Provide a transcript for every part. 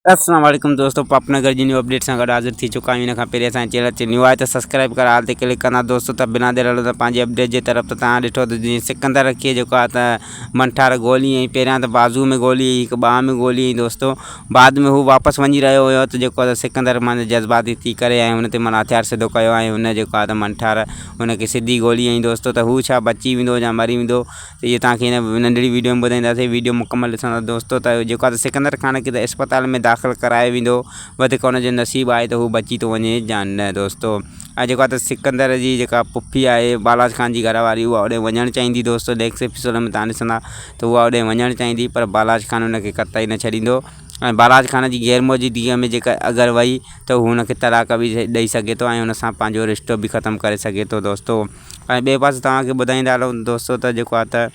अस्सलाम वालेकुम दोस्तों, पापनगर जी न्यू अपडेट सां गॾु हाज़िर थी चुका आहियूं। इन खां पहिरीं असांजे चैनल ते न्यू आहे त सब्सक्राइब कर हाल ते क्लिक कंदा दोस्तों। त बिना देर हलो त पंहिंजी अपडेट जे तरफ़। त तव्हां ॾिठो त जीअं सिकंदर खे जेको आहे त मंठार गोली ऐं पहिरियां त बाज़ू में गोली हिकु ॿाह में गोली दोस्तों। बाद में हू वापसि वञी रहियो हुयो त जेको आहे सिकंदर माना जज़्बाती थी करे ऐं हुन ते माना हथियार सिधो कयो ऐं हुन जेको आहे त मंठार हुनखे सिधी गोली हईं दोस्तों। त हू छा बची वेंदो या मरी वेंदो, त इहे तव्हांखे हिन नंढड़ी वीडियो में ॿुधाईंदासीं। वीडियो मुकमल ॾिसंदा दोस्तों। त जेको आहे सिकंदर खान खे त अस्पताल में दाख़िल कराए वेंदो, वधीक हुनजो नसीबु आहे त हू बची थो वञे या न दोस्तों। ऐं जेको आहे त सिकंदर जी जेका पुफी आहे बालाज खान जी घरवारी, उहा होॾे वञणु चाहींदी दोस्तों। नेक्स्ट एपिसोड में तव्हां ॾिसंदा त उहा होॾे वञणु चाहींदी, पर बालाज खान हुनखे क़तई न छॾींदो। ऐं बालाज खान जी गैर मौजूदगीअ में जेका अगरि वई त हू हुनखे तलाक बि ॾेई सघे थो ऐं हुन सां पंहिंजो रिश्तो बि ख़तमु करे सघे थो दोस्तों। ऐं ॿिए पासे तव्हांखे ॿुधाईंदा हलूं दोस्तों त जेको आहे त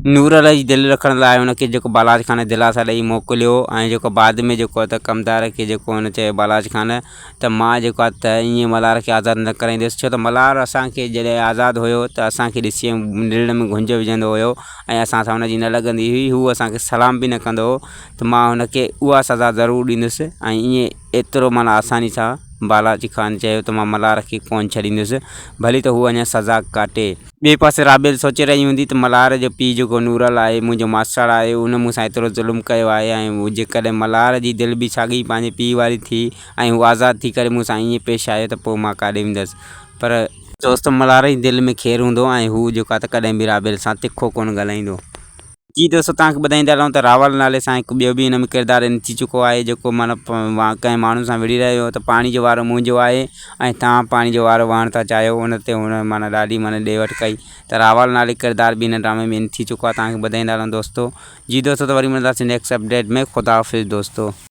नूरल जी दिलि रखण लाइ हुनखे जेको बालाज खान दिलासा ॾेई मोकिलियो। ऐं जेको बाद में जेको आहे त कमदार खे जेको हुन चयो बालाज खान त मां जेको आहे त ईअं मल्हार खे आज़ादु न कराईंदुसि, छो त मल्हार असांखे जॾहिं आज़ादु हुयो त असांखे ॾिसी दिलि में घुंज विझंदो हुयो ऐं असां सां हुनजी न लॻंदी हुई। हू असांखे सलाम बि न कंदो हो, त मां हुनखे उहा सज़ा ज़रूरु ॾींदुसि। ऐं ईअं एतिरो माना आसानी सां बालाजी खान चयो त मां मल्हार खे कोन छॾींदुसि, भली त हू अञा सज़ा काटे। ॿिए पासे राबेल सोचे रही हूंदी त मल्हार जो पीउ जेको नूरल आहे, मुंहिंजो मासड़ आहे, उन मूंसां एतिरो ज़ुल्म कयो आहे ऐं जेकॾहिं मल्हार जी दिलि बि साॻी पंहिंजे पीउ वारी थी ऐं हू आज़ादु थी करे मूंसां ईअं पेश आयो त पोइ मां काॾे वेंदुसि। पर दोस्त मल्हार जी दिलि में ख़ैरु हूंदो ऐं हू जेको आहे त कॾहिं बि राबेल सां तिखो कोन ॻाल्हाईंदो। जी दोस्तों, तव्हांखे ॿुधाईंदा रहूं त रावल नाले सां हिकु ॿियो बि हिन में किरदारु इन थी चुको आहे, जेको माना कंहिं माण्हू सां विढ़ी रहियो त पाणी जो वारो मुंहिंजो आहे ऐं तव्हां पाणी जो वारो वहणु था चाहियो। उन ते हुन माना ॾाढी माना ॾे वठि कई, त रावल नाले किरदारु बि हिन ड्रामे में इन थी चुको आहे। तव्हांखे ॿुधाईंदा रहूं दोस्तों। जी दोस्तों, त वरी मिलंदासीं नेक्स्ट अपडेट में। ख़ुदा हाफ़िज़ दोस्तों।